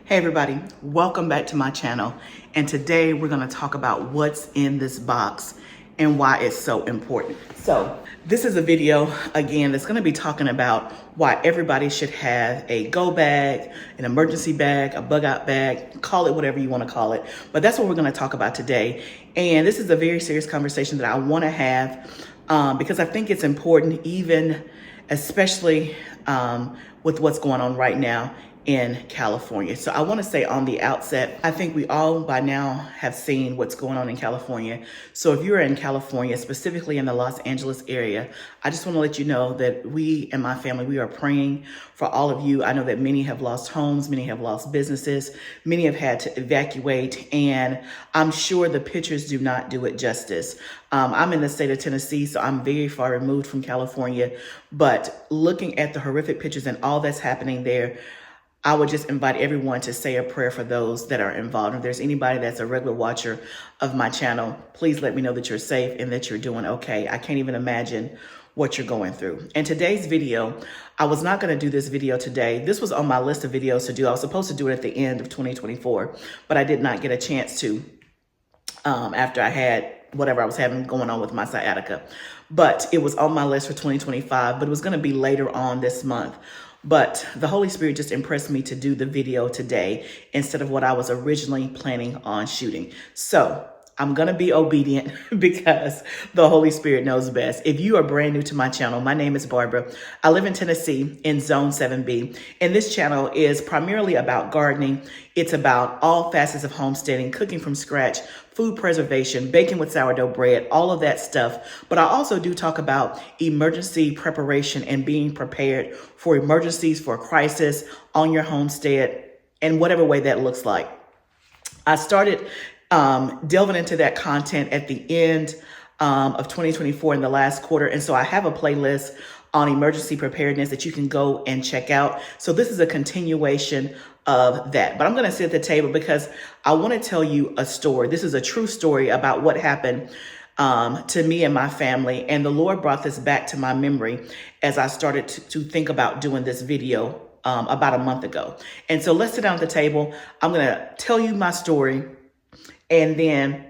Hey everybody, welcome back to my channel. And today we're gonna talk about what's in this box and why it's so important. So this is a video, again, that's gonna be talking about why everybody should have a go bag, an emergency bag, a bug out bag, call it whatever you wanna call it. But that's what we're gonna talk about today. And this is a very serious conversation that I wanna have because I think it's important, especially with what's going on right now in California. So I want to say on the outset, I think we all by now have seen what's going on in California. So if you're in California, specifically in the Los Angeles area, I just want to let you know that we and my family, we are praying for all of you. I know that many have lost homes, many have lost businesses, many have had to evacuate, and I'm sure the pictures do not do it justice. I'm in the state of Tennessee, so I'm very far removed from California, but looking at the horrific pictures and all that's happening there, I would just invite everyone to say a prayer for those that are involved. If there's anybody that's a regular watcher of my channel, please let me know that you're safe and that you're doing okay. I can't even imagine what you're going through. And today's video, I was not going to do this video today. This was on my list of videos to do. I was supposed to do it at the end of 2024, but I did not get a chance to after I had whatever I was having going on with my sciatica. But it was on my list for 2025, but it was going to be later on this month. But the Holy Spirit just impressed me to do the video today instead of what I was originally planning on shooting. So I'm going to be obedient because the Holy Spirit knows best. If you are brand new to my channel, my name is Barbara. I live in Tennessee in Zone 7B, and this channel is primarily about gardening. It's about all facets of homesteading, cooking from scratch, food preservation, baking with sourdough bread, all of that stuff. But I also do talk about emergency preparation and being prepared for emergencies, for a crisis on your homestead, and whatever way that looks like. I started delving into that content at the end of 2024 in the last quarter. And so I have a playlist on emergency preparedness that you can go and check out. So this is a continuation of that. But I'm going to sit at the table because I want to tell you a story. This is a true story about what happened to me and my family. And the Lord brought this back to my memory as I started to think about doing this video about a month ago. And so let's sit down at the table. I'm going to tell you my story, and then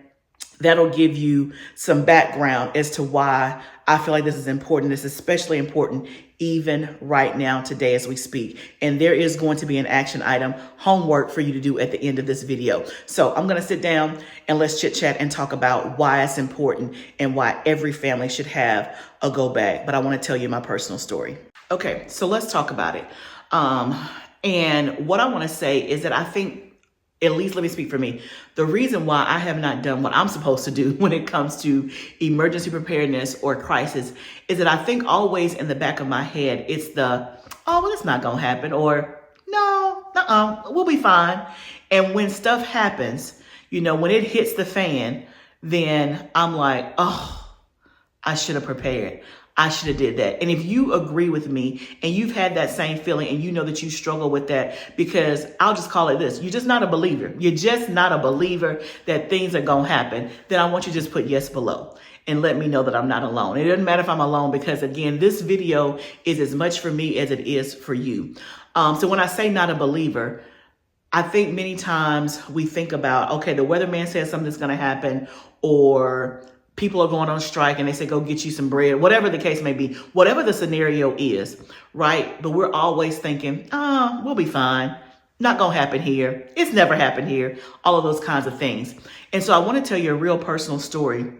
that'll give you some background as to why I feel like this is important. This is especially important even right now, today, as we speak. And there is going to be an action item, homework for you to do at the end of this video. So I'm going to sit down and let's chit chat and talk about why it's important and why every family should have a go bag. But I want to tell you my personal story. Okay, so let's talk about it. And what I want to say is that I think, at least let me speak for me, the reason why I have not done what I'm supposed to do when it comes to emergency preparedness or crisis is that I think always in the back of my head, it's oh, well, it's not going to happen, or no, we'll be fine. And when stuff happens, when it hits the fan, then I'm like, oh, I should have prepared. I should have did that. And if you agree with me and you've had that same feeling and you know that you struggle with that, because I'll just call it this, you're just not a believer. You're just not a believer that things are going to happen. Then I want you to just put yes below and let me know that I'm not alone. It doesn't matter if I'm alone because, again, this video is as much for me as it is for you. So when I say not a believer, I think many times we think about, okay, the weatherman says something's going to happen, or people are going on strike and they say, go get you some bread, whatever the case may be, whatever the scenario is, right? But we're always thinking, we'll be fine. Not going to happen here. It's never happened here. All of those kinds of things. And so I want to tell you a real personal story.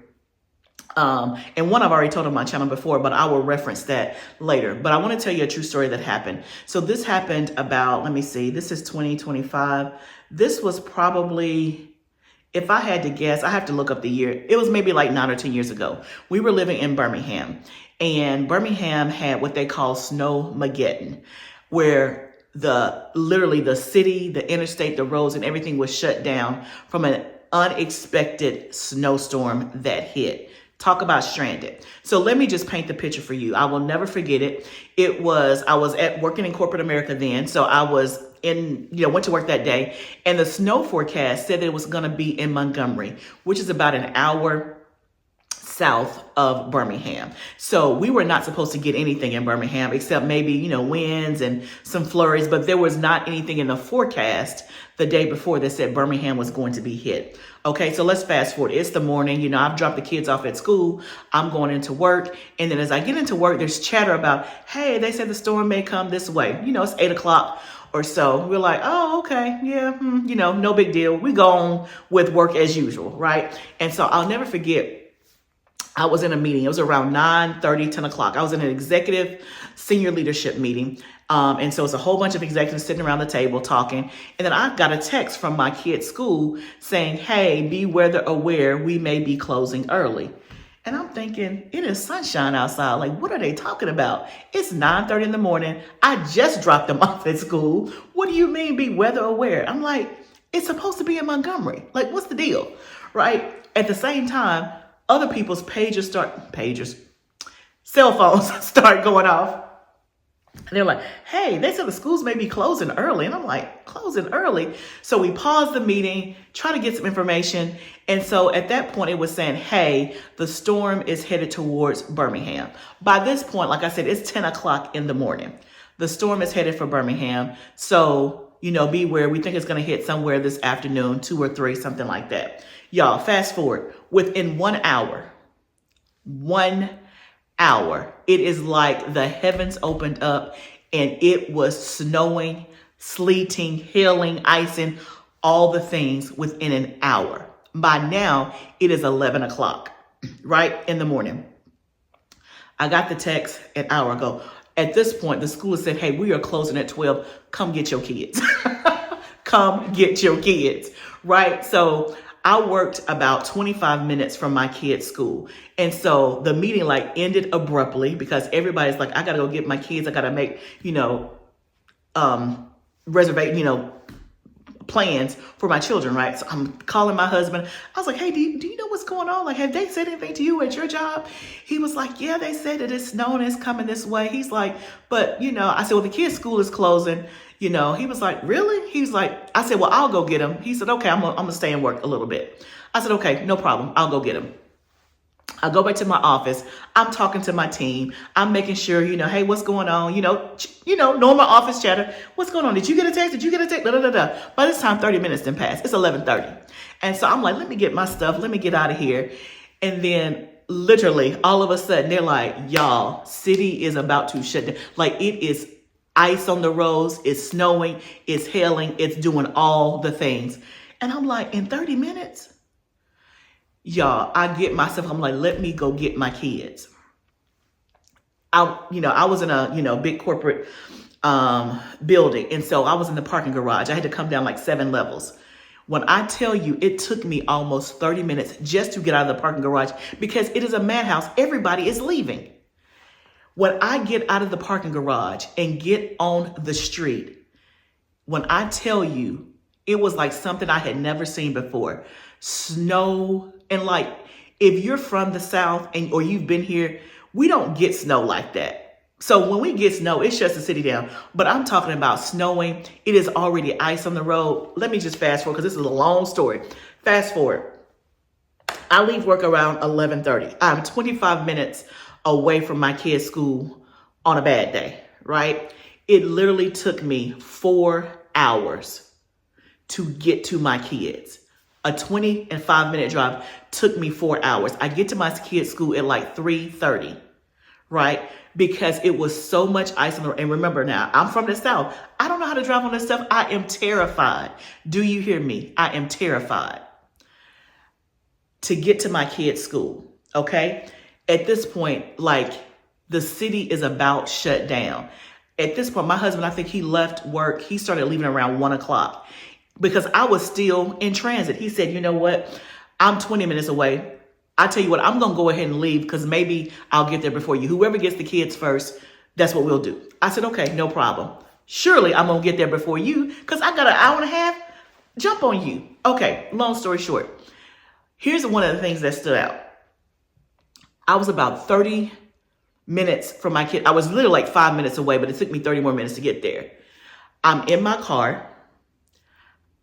And one I've already told on my channel before, but I will reference that later. But I want to tell you a true story that happened. So this happened about, let me see, this is 2025. This was probably, if I had to guess, I have to look up the year. It was maybe like 9 or 10 years ago. We were living in Birmingham, and Birmingham had what they call Snowmageddon, where literally the city, the interstate, the roads, and everything was shut down from an unexpected snowstorm that hit. Talk about stranded. So let me just paint the picture for you. I will never forget it. I was working in corporate America then. So I was went to work that day, and the snow forecast said that it was going to be in Montgomery, which is about an hour south of Birmingham. So we were not supposed to get anything in Birmingham except maybe, winds and some flurries, but there was not anything in the forecast the day before that said Birmingham was going to be hit. Okay, so let's fast forward. It's the morning, I've dropped the kids off at school. I'm going into work. And then as I get into work, there's chatter about, hey, they said the storm may come this way. It's 8 o'clock or so. We're like, oh, okay, yeah, no big deal. We go on with work as usual, right? And so I'll never forget, I was in a meeting. It was around 9:30, 10 o'clock. I was in an executive senior leadership meeting. And so it's a whole bunch of executives sitting around the table talking. And then I got a text from my kid's school saying, hey, be weather aware, we may be closing early. And I'm thinking, it is sunshine outside. Like, what are they talking about? It's 9:30 in the morning. I just dropped them off at school. What do you mean be weather aware? I'm like, it's supposed to be in Montgomery. Like, what's the deal? Right? At the same time, other people's cell phones start going off. And they're like, hey, they said the schools may be closing early. And I'm like, closing early? So we paused the meeting, try to get some information. And so at that point, it was saying, hey, the storm is headed towards Birmingham. By this point, like I said, it's 10 o'clock in the morning. The storm is headed for Birmingham. So, beware. We think it's going to hit somewhere this afternoon, 2 or 3, something like that. Y'all, fast forward. Within 1 hour, it is like the heavens opened up and it was snowing, sleeting, hailing, icing, all the things within an hour. By now, it is 11 o'clock, right, in the morning. I got the text an hour ago. At this point, the school has said, hey, we are closing at 12. Come get your kids. Come get your kids, right? So I worked about 25 minutes from my kids' school. And so the meeting ended abruptly because everybody's like, I got to go get my kids. I got to make, plans for my children, right? So I'm calling my husband. I was like, hey, do you know what's going on? Like, have they said anything to you at your job? He was like, yeah, they said that it's snowing, it's coming this way. He's like, but, I said, well, the kids' school is closing. He was like, really? He was like, I said, well, I'll go get him. He said, okay, I'm gonna stay and work a little bit. I said, okay, no problem. I'll go get him. I go back to my office. I'm talking to my team. I'm making sure, hey, what's going on? Normal office chatter. What's going on? Did you get a text? Did you get a text? Da, da, da, da. By this time, 30 minutes didn't pass. It's 11:30. And so I'm like, let me get my stuff. Let me get out of here. And then literally all of a sudden they're like, y'all, city is about to shut down. Like, it is ice on the roads. It's snowing. It's hailing. It's doing all the things. And I'm like, in 30 minutes? Y'all, I get myself, I'm like, let me go get my kids. I was in a, big corporate building. And so I was in the parking garage. I had to come down 7 levels. When I tell you, it took me almost 30 minutes just to get out of the parking garage because it is a madhouse. Everybody is leaving. When I get out of the parking garage and get on the street, when I tell you, it was like something I had never seen before. Snow. And if you're from the South or you've been here, we don't get snow like that. So when we get snow, it shuts the city down. But I'm talking about snowing. It is already ice on the road. Let me just fast forward because this is a long story. Fast forward. I leave work around 11:30. I'm 25 minutes away from my kids' school on a bad day, right? It literally took me 4 hours to get to my kids. A 25-minute drive took me 4 hours. I get to my kids' school at 3:30, right? Because it was so much ice on the road. And remember now, I'm from the South. I don't know how to drive on this stuff. I am terrified. Do you hear me? I am terrified to get to my kids' school, okay? At this point, the city is about shut down. At this point, my husband, I think he left work. He started leaving around 1 o'clock. Because I was still in transit. He said, you know what? I'm 20 minutes away. I tell you what, I'm going to go ahead and leave because maybe I'll get there before you. Whoever gets the kids first, that's what we'll do. I said, okay, no problem. Surely I'm going to get there before you because I got an hour and a half. Jump on you. Okay, long story short. Here's one of the things that stood out. I was about 30 minutes from my kid. I was literally 5 minutes away, but it took me 30 more minutes to get there. I'm in my car.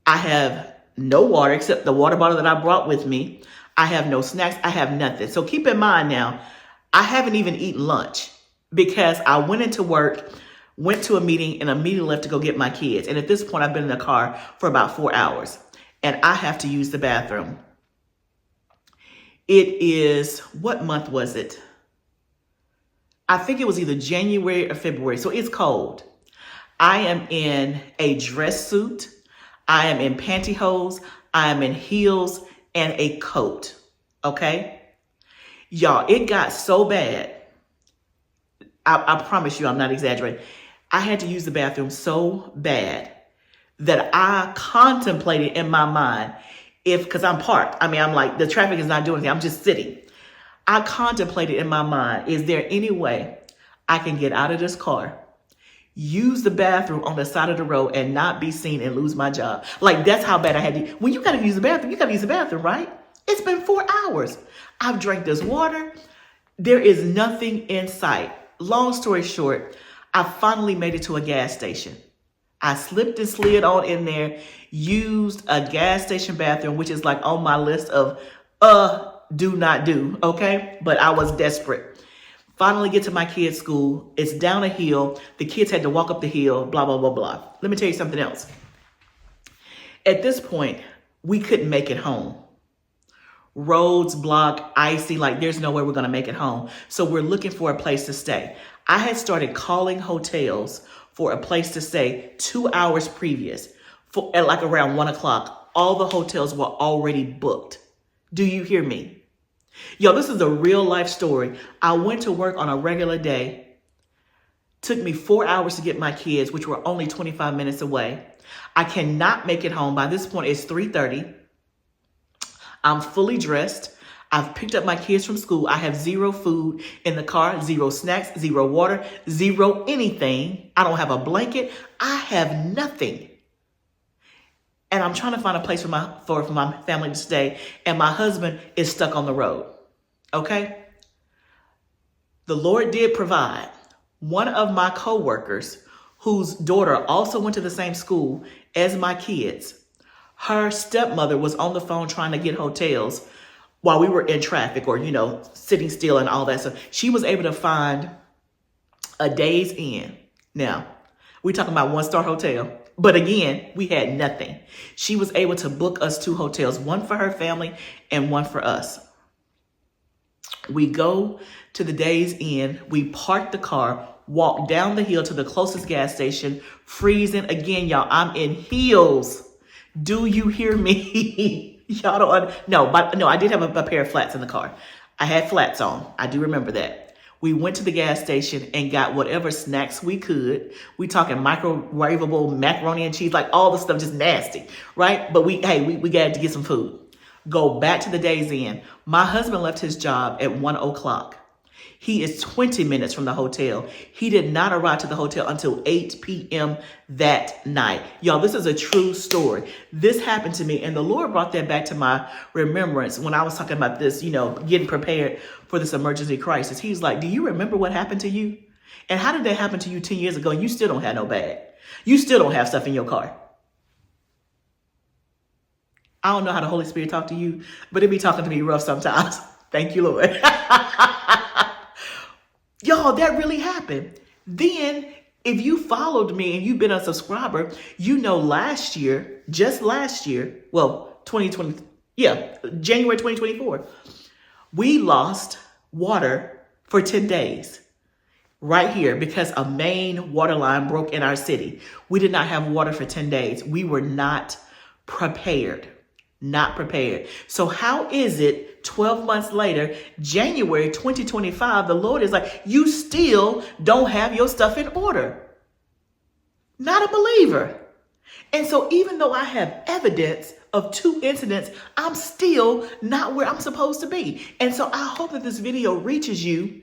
I have no water except the water bottle that I brought with me. I have no snacks. I have nothing. So keep in mind now, I haven't even eaten lunch because I went into work, went to a meeting, and immediately left to go get my kids. And at this point, I've been in the car for about 4 hours and I have to use the bathroom. It is, what month was it? I think it was either January or February. So it's cold. I am in a dress suit. I am in pantyhose. I am in heels and a coat. Okay? Y'all, it got so bad. I promise you, I'm not exaggerating. I had to use the bathroom so bad that I contemplated in my mind because I'm parked. I mean, I'm like, the traffic is not doing anything. I'm just sitting. I contemplated in my mind, is there any way I can get out of this car, use the bathroom on the side of the road and not be seen and lose my job? Like, that's how bad I had to. When you got to use the bathroom, you got to use the bathroom, right? It's been 4 hours. I've drank this water. There is nothing in sight. Long story short, I finally made it to a gas station. I slipped and slid on in there, used a gas station bathroom, which is like on my list of do not do, okay? But I was desperate. Finally get to my kids' school. It's down a hill. The kids had to walk up the hill, blah, blah, blah, blah. Let me tell you something else. At this point, we couldn't make it home. Roads blocked, icy, like there's no way we're gonna make it home. So we're looking for a place to stay. I had started calling hotels for a place to stay 2 hours previous, at like around 1 o'clock. All the hotels were already booked. Do you hear me? Yo, this is a real life story. I went to work on a regular day. Took me 4 hours to get my kids, which were only 25 minutes away. I cannot make it home. By this point, it's 3:30. I'm fully dressed. I've picked up my kids from school. I have zero food in the car, zero snacks, zero water, zero anything. I don't have a blanket. I have nothing. And I'm trying to find a place for my family to stay. And my husband is stuck on the road. Okay? The Lord did provide. One of my coworkers, whose daughter also went to the same school as my kids, her stepmother was on the phone trying to get hotels while we were in traffic or, sitting still and all that stuff. She was able to find a Days Inn. Now, we're talking about 1-star hotel. But again, we had nothing. She was able to book us 2 hotels, one for her family and one for us. We go to the Days Inn. We park the car, walk down the hill to the closest gas station, freezing. Again, y'all, I'm in heels. Do you hear me? Y'all don't. No, I did have a pair of flats in the car. I had flats on. I do remember that. We went to the gas station and got whatever snacks we could. We talking microwavable macaroni and cheese, like all the stuff, just nasty, right? But we got to get some food. Go back to the Days Inn. My husband left his job at 1 o'clock. He is 20 minutes from the hotel. He did not arrive to the hotel until 8 p.m. that night. Y'all, this is a true story. This happened to me, and the Lord brought that back to my remembrance when I was talking about this, getting prepared for this emergency crisis. He's like, do you remember what happened to you? And how did that happen to you 10 years ago? You still don't have no bag. You still don't have stuff in your car. I don't know how the Holy Spirit talk to you, but it be talking to me rough sometimes. Thank you, Lord. Y'all, that really happened. Then, if you followed me and you've been a subscriber, just last year, well, 2020, January 2024, we lost water for 10 days right here because a main water line broke in our city. We did not have water for 10 days. We were not prepared. Not prepared. So how is it 12 months later, January 2025, the Lord is like, you still don't have your stuff in order? Not a believer. And so even though I have evidence of 2 incidents, I'm still not where I'm supposed to be. And so I hope that this video reaches you.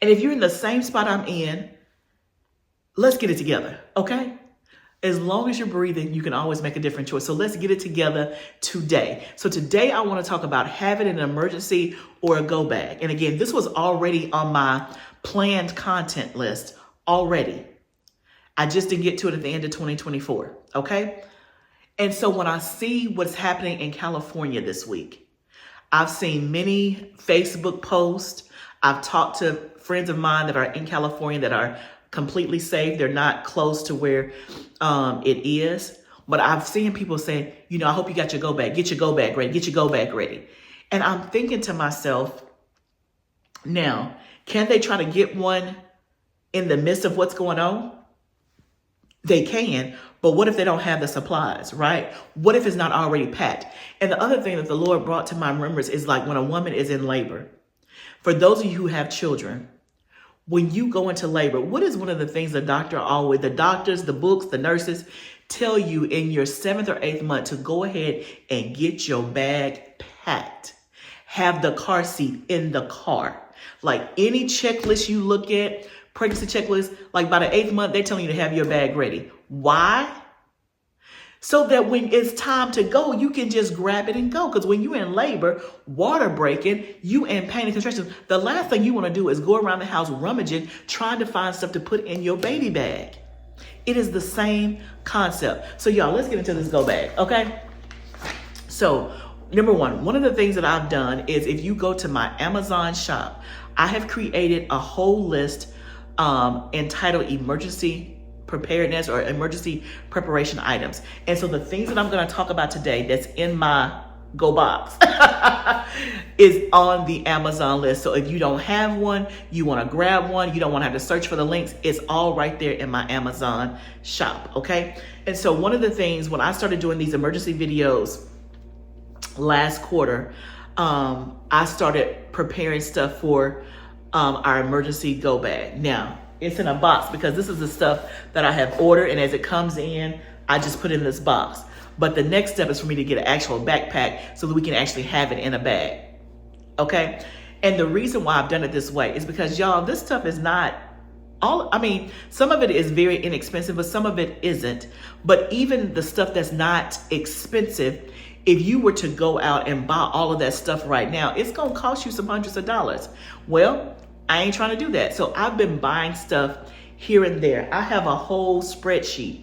And if you're in the same spot I'm in, let's get it together, okay? As long as you're breathing, you can always make a different choice. So let's get it together today. So today I want to talk about having an emergency or a go bag. And again, this was already on my planned content list already. I just didn't get to it at the end of 2024. Okay. And so when I see what's happening in California this week, I've seen many Facebook posts. I've talked to friends of mine that are in California that are completely safe. They're not close to where it is. But I've seen people say, you know, I hope you got your go bag. Get your go bag ready. Get your go bag ready. And I'm thinking to myself, now, can they try to get one in the midst of what's going on? They can, but what if they don't have the supplies, right? What if it's not already packed? And the other thing that the Lord brought to my remembrance is like when a woman is in labor. For those of you who have children, when you go into labor, what is one of the things the doctors, the books, the nurses tell you in your 7th or 8th month to go ahead and get your bag packed. Have the car seat in the car. Like any checklist you look at, pregnancy checklist, like by the 8th month, they're telling you to have your bag ready. Why? So that when it's time to go, you can just grab it and go. Because when you're in labor, water breaking, you in pain and constriction, the last thing you want to do is go around the house rummaging, trying to find stuff to put in your baby bag. It is the same concept. So y'all, let's get into this go bag, okay? So number one of the things that I've done is if you go to my Amazon shop, I have created a whole list entitled Emergency Preparedness or Emergency Preparation Items. And so the things that I'm going to talk about today that's in my Go box is on the Amazon list. So if you don't have one, you want to grab one, you don't want to have to search for the links, it's all right there in my Amazon shop, okay? And so one of the things when I started doing these emergency videos last quarter, I started preparing stuff for our emergency go bag. Now, it's in a box because this is the stuff that I have ordered, and as it comes in, I just put it in this box. But the next step is for me to get an actual backpack so that we can actually have it in a bag, okay? And the reason why I've done it this way is because, y'all, this stuff is not some of it is very inexpensive, but some of it isn't. But even the stuff that's not expensive, if you were to go out and buy all of that stuff right now, it's gonna cost you some hundreds of dollars. Well, I ain't trying to do that. So I've been buying stuff here and there. I have a whole spreadsheet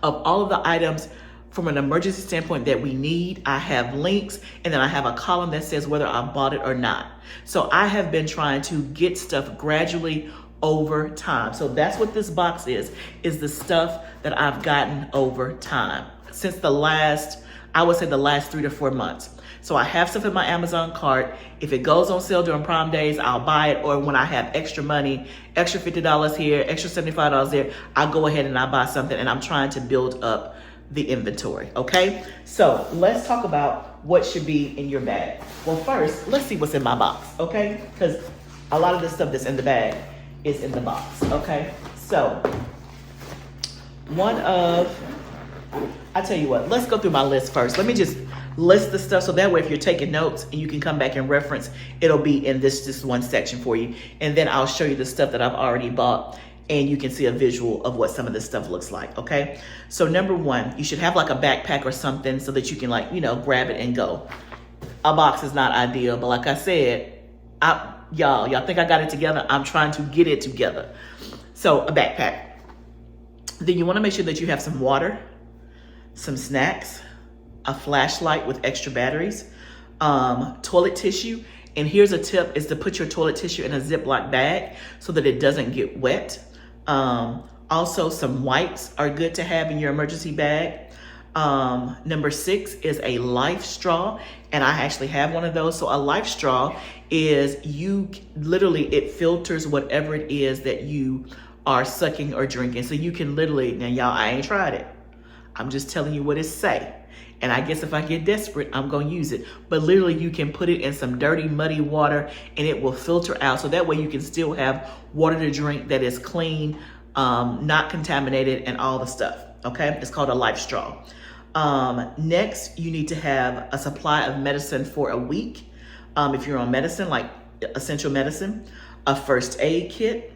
of all of the items from an emergency standpoint that we need. I have links, and then I have a column that says whether I bought it or not. So I have been trying to get stuff gradually over time. So that's what this box is the stuff that I've gotten over time since the last 3 to 4 months. So I have stuff in my Amazon cart. If it goes on sale during Prime Days, I'll buy it. Or when I have extra money, extra $50 here, extra $75 there, I'll go ahead and I buy something, and I'm trying to build up the inventory, okay? So let's talk about what should be in your bag. Well, first, let's see what's in my box, okay? Because a lot of the stuff that's in the bag is in the box, okay? So I tell you what, let's go through my list first. Let me just list the stuff so that way if you're taking notes and you can come back and reference, it'll be in this one section for you. And then I'll show you the stuff that I've already bought, and you can see a visual of what some of this stuff looks like, okay? So number one, you should have like a backpack or something so that you can grab it and go. A box is not ideal, but like I said, y'all think I got it together? I'm trying to get it together. So a backpack. Then you wanna make sure that you have some water, some snacks, a flashlight with extra batteries, toilet tissue. And here's a tip, is to put your toilet tissue in a Ziploc bag so that it doesn't get wet. Also, some wipes are good to have in your emergency bag. Number 6 is a life straw. And I actually have one of those. So a life straw is it filters whatever it is that you are sucking or drinking. So you can literally, now y'all, I ain't tried it. I'm just telling you what it say. And I guess if I get desperate, I'm going to use it. But literally, you can put it in some dirty, muddy water, and it will filter out. So that way you can still have water to drink that is clean, not contaminated, and all the stuff. Okay? It's called a life straw. Next, you need to have a supply of medicine for a week. If you're on medicine, like essential medicine, a first aid kit,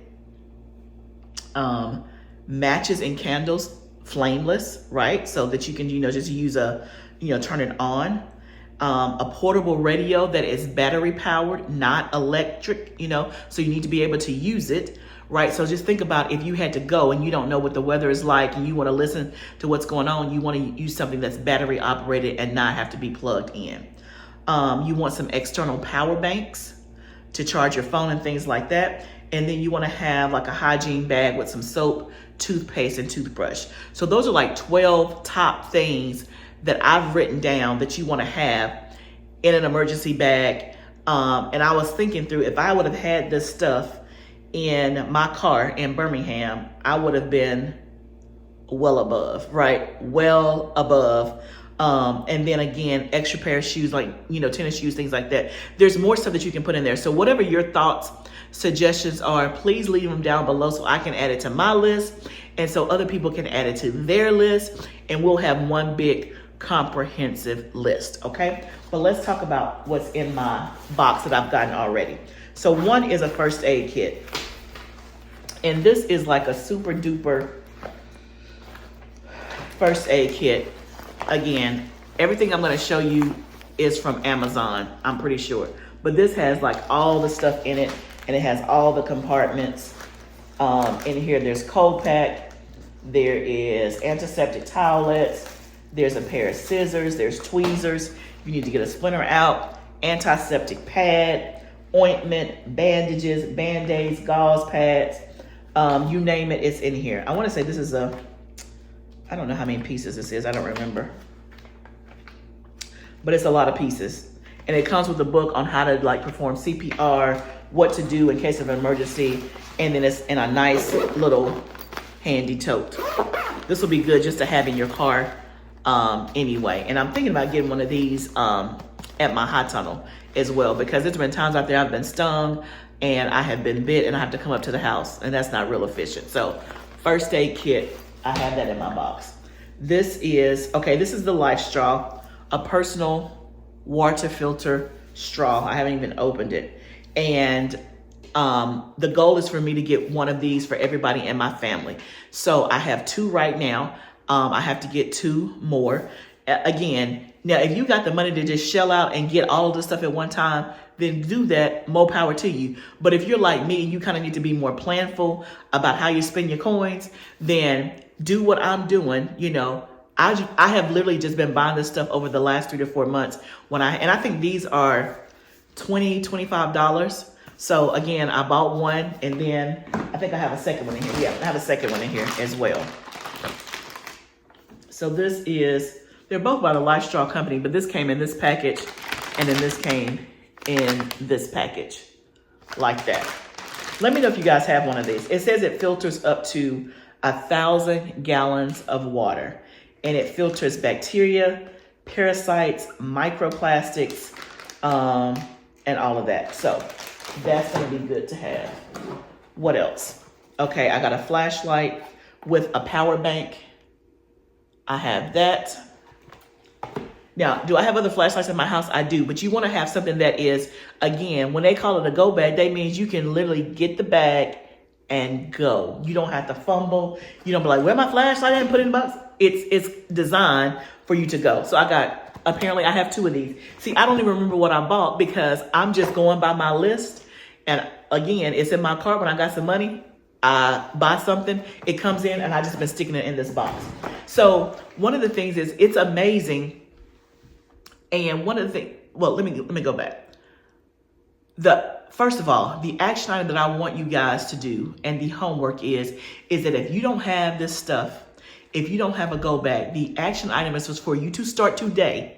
matches and candles, flameless, right? So that you can, just use turn it on. A portable radio that is battery powered, not electric, so you need to be able to use it, right? So just think about if you had to go and you don't know what the weather is like and you want to listen to what's going on, you want to use something that's battery operated and not have to be plugged in. You want some external power banks to charge your phone and things like that. And then you want to have like a hygiene bag with some soap, toothpaste, and toothbrush. So those are like 12 top things that I've written down that you want to have in an emergency bag. And I was thinking through, if I would have had this stuff in my car in Birmingham, I would have been well above, right? Well above. And then again, extra pair of shoes, like, you know, tennis shoes, things like that. There's more stuff that you can put in there. So whatever your thoughts, suggestions are, please leave them down below so I can add it to my list. And so other people can add it to their list, and we'll have one big comprehensive list, okay? But let's talk about what's in my box that I've gotten already. So one is a first aid kit. And this is like a super duper first aid kit. Again, everything I'm gonna show you is from Amazon, I'm pretty sure. But this has like all the stuff in it, and it has all the compartments. In here, there's cold pack, there is antiseptic towelettes, there's a pair of scissors, there's tweezers, you need to get a splinter out, antiseptic pad, ointment, bandages, band-aids, gauze pads, you name it, it's in here. I wanna say this is I don't know how many pieces this is, I don't remember. But it's a lot of pieces. And it comes with a book on how to like perform CPR, what to do in case of an emergency, and then it's in a nice little handy tote. This will be good just to have in your car anyway. And I'm thinking about getting one of these at my hot tunnel as well, because there's been times out there I've been stung and I have been bit and I have to come up to the house, and that's not real efficient. So first aid kit, I have that in my box. This is the Life Straw, a personal water filter straw. I haven't even opened it. And the goal is for me to get one of these for everybody in my family. So I have 2 right now. I have to get 2 more. Again, now if you got the money to just shell out and get all of this stuff at one time, then do that, more power to you. But if you're like me, you kind of need to be more planful about how you spend your coins, then do what I'm doing. You know, I have literally just been buying this stuff over the last 3 to 4 months and I think these are $20, $25. So again, I bought one, and then I think I have a second one in here. Yeah, I have a second one in here as well. So this is, they're both by the Life Straw Company, but this came in this package, and then this came in this package like that. Let me know if you guys have one of these. It says it filters up to 1,000 gallons of water, and it filters bacteria, parasites, microplastics, and all of that. So that's gonna be good to have. What else? Okay, I got a flashlight with a power bank. I have that. Now, do I have other flashlights in my house? I do, but you wanna have something that is, again, when they call it a go bag, that means you can literally get the bag and go. You don't have to fumble. You don't be like, where my flashlight at and put it in the box? It's designed for you to go. So apparently I have 2 of these. See, I don't even remember what I bought because I'm just going by my list. And again, it's in my car. When I got some money, I buy something, it comes in, and I just been sticking it in this box. So one of the things is, it's amazing. And one of the things, well, let me go back. First of all, the action item that I want you guys to do, and the homework is that if you don't have this stuff, if you don't have a go bag, the action item is for you to start today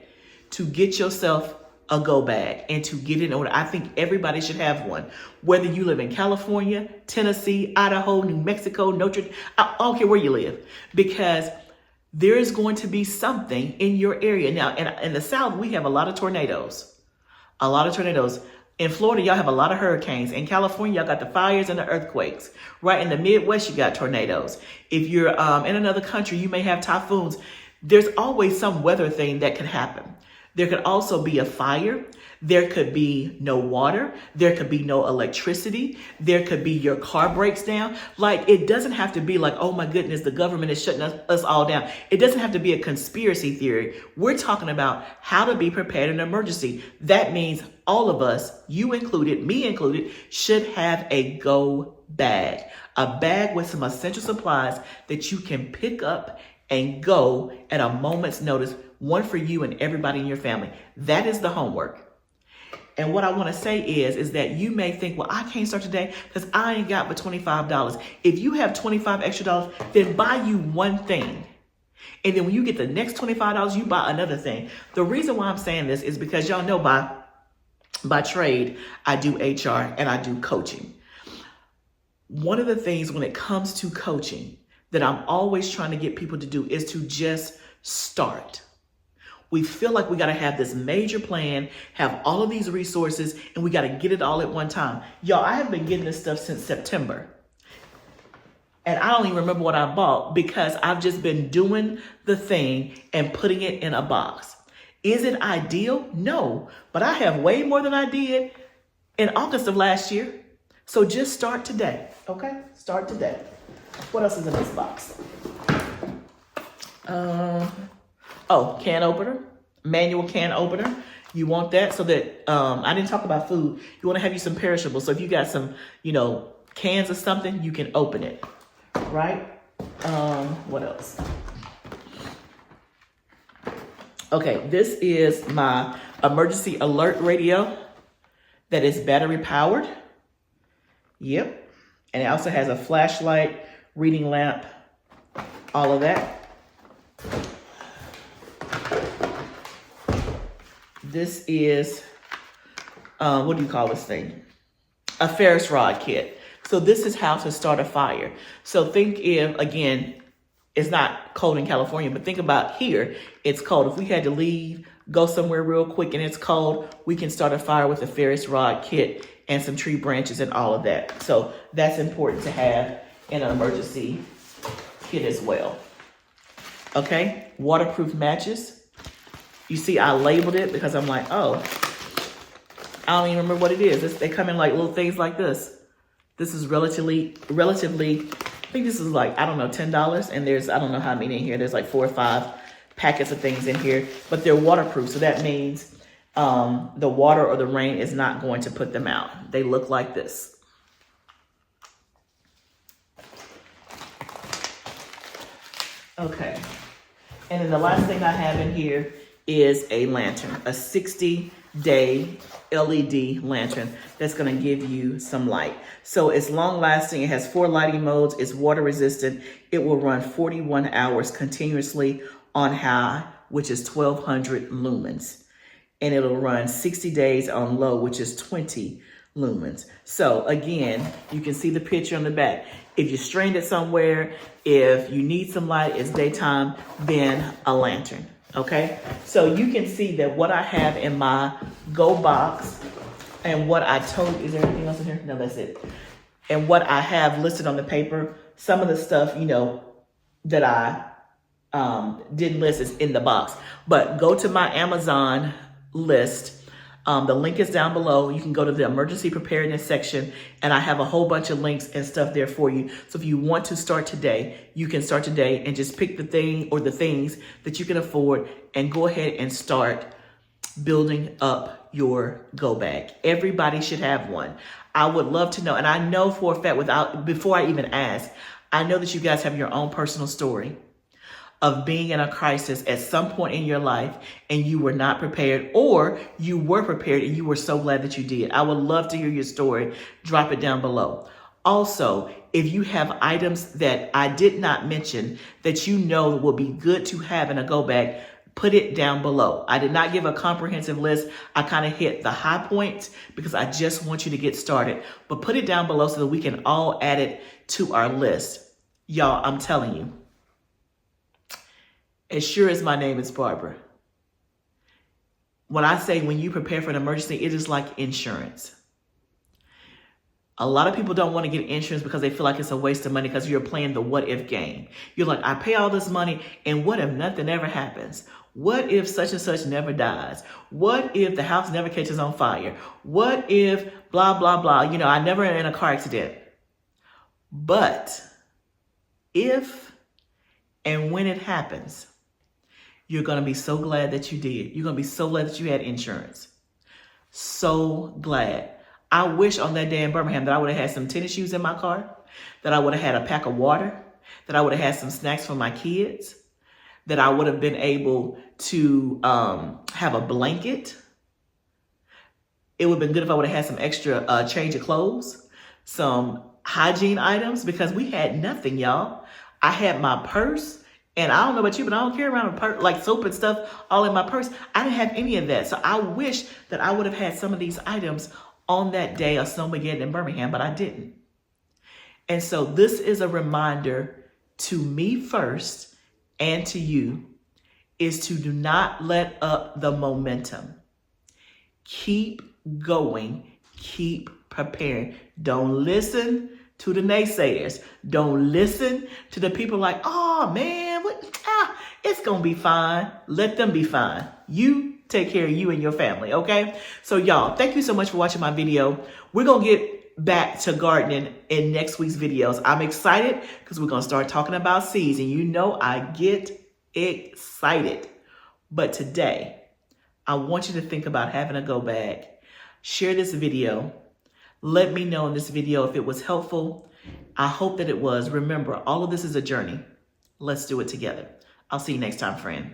to get yourself a go bag and to get it in order. I think everybody should have one. Whether you live in California, Tennessee, Idaho, New Mexico, I don't care where you live, because there is going to be something in your area. Now, in the South, we have a lot of tornadoes. In Florida, y'all have a lot of hurricanes. In California, y'all got the fires and the earthquakes. Right in the Midwest, you got tornadoes. If you're in another country, you may have typhoons. There's always some weather thing that could happen. There could also be a fire. There could be no water. There could be no electricity. There could be your car breaks down. Like, it doesn't have to be like, oh my goodness, the government is shutting us all down. It doesn't have to be a conspiracy theory. We're talking about how to be prepared in an emergency. That means all of us, you included, me included, should have a go bag. A bag with some essential supplies that you can pick up and go at a moment's notice one for you and everybody in your family. That is the homework. And what I want to say is that you may think, well, I can't start today because I ain't got but $25. If you have $25 extra, then buy you one thing. And then when you get the next $25, you buy another thing. The reason why I'm saying this is because y'all know by trade, I do HR and I do coaching. One of the things when it comes to coaching that I'm always trying to get people to do is to just start. We feel like we got to have this major plan, have all of these resources, and we got to get it all at one time. Y'all, I have been getting this stuff since September. And I don't even remember what I bought because I've just been doing the thing and putting it in a box. Is it ideal? No, but I have way more than I did in August of last year. So just start today, okay? Start today. What else is in this box? Can opener, manual can opener. You want that so that, I didn't talk about food. You want to have you some perishables. So if you got some, cans of something, you can open it, right? What else? Okay, this is my emergency alert radio that is battery powered. Yep. And it also has a flashlight, reading lamp, all of that. This is, what do you call this thing? A Ferris rod kit. So this is how to start a fire. So think if, again, it's not cold in California, but think about here, it's cold. If we had to leave, go somewhere real quick and it's cold, we can start a fire with a Ferris rod kit and some tree branches and all of that. So that's important to have in an emergency kit as well. Okay, waterproof matches. You see, I labeled it because I'm like, oh, I don't even remember what it is. They come in like little things like this. This is relatively, I think this is like, I don't know, $10. And there's, I don't know how many in here. There's like 4 or 5 packets of things in here, but they're waterproof. So that means the water or the rain is not going to put them out. They look like this. Okay. And then the last thing I have in here is a lantern, a 60-day LED lantern that's going to give you some light. So it's long lasting. It has 4 lighting modes. It's water resistant. It will run 41 hours continuously on high, which is 1200 lumens. And it'll run 60 days on low, which is 20 lumens. So again, you can see the picture on the back. If you're stranded somewhere, if you need some light, it's daytime, then a lantern. Okay, so you can see that what I have in my Go box and what I told, is there anything else in here? No, that's it. And what I have listed on the paper, some of the stuff, that I didn't list is in the box. But go to my Amazon list. The link is down below. You can go to the emergency preparedness section and I have a whole bunch of links and stuff there for you. So if you want to start today, you can start today and just pick the thing or the things that you can afford and go ahead and start building up your go bag. Everybody should have one. I would love to know. And I know for a fact before I even ask, I know that you guys have your own personal story of being in a crisis at some point in your life and you were not prepared, or you were prepared and you were so glad that you did. I would love to hear your story. Drop it down below. Also, if you have items that I did not mention that you know will be good to have in a go bag, put it down below. I did not give a comprehensive list. I kind of hit the high points because I just want you to get started. But put it down below so that we can all add it to our list. Y'all, I'm telling you, as sure as my name is Barbara, when I say when you prepare for an emergency, it is like insurance. A lot of people don't want to get insurance because they feel like it's a waste of money because you're playing the what if game. You're like, I pay all this money and what if nothing ever happens? What if such and such never dies? What if the house never catches on fire? What if blah, blah, blah? I never in a car accident. But if and when it happens, you're going to be so glad that you did. You're going to be so glad that you had insurance. So glad. I wish on that day in Birmingham that I would have had some tennis shoes in my car, that I would have had a pack of water, that I would have had some snacks for my kids, that I would have been able to have a blanket. It would have been good if I would have had some extra change of clothes, some hygiene items, because we had nothing, y'all. I had my purse, and I don't know about you, but I don't carry around a purse, like soap and stuff all in my purse. I didn't have any of that. So I wish that I would have had some of these items on that day of Snowmageddon in Birmingham, but I didn't. And so this is a reminder to me first and to you, is to do not let up the momentum. Keep going, keep preparing. Don't listen to the naysayers. Don't listen to the people like, oh man, it's gonna be fine. Let them be fine. You take care of you and your family, okay? So y'all, thank you so much for watching my video. We're gonna get back to gardening in next week's videos. I'm excited because we're gonna start talking about seeds, and you know I get excited. But today, I want you to think about having a go bag. Share this video. Let me know in this video if it was helpful. I hope that it was. Remember, all of this is a journey. Let's do it together. I'll see you next time, friend.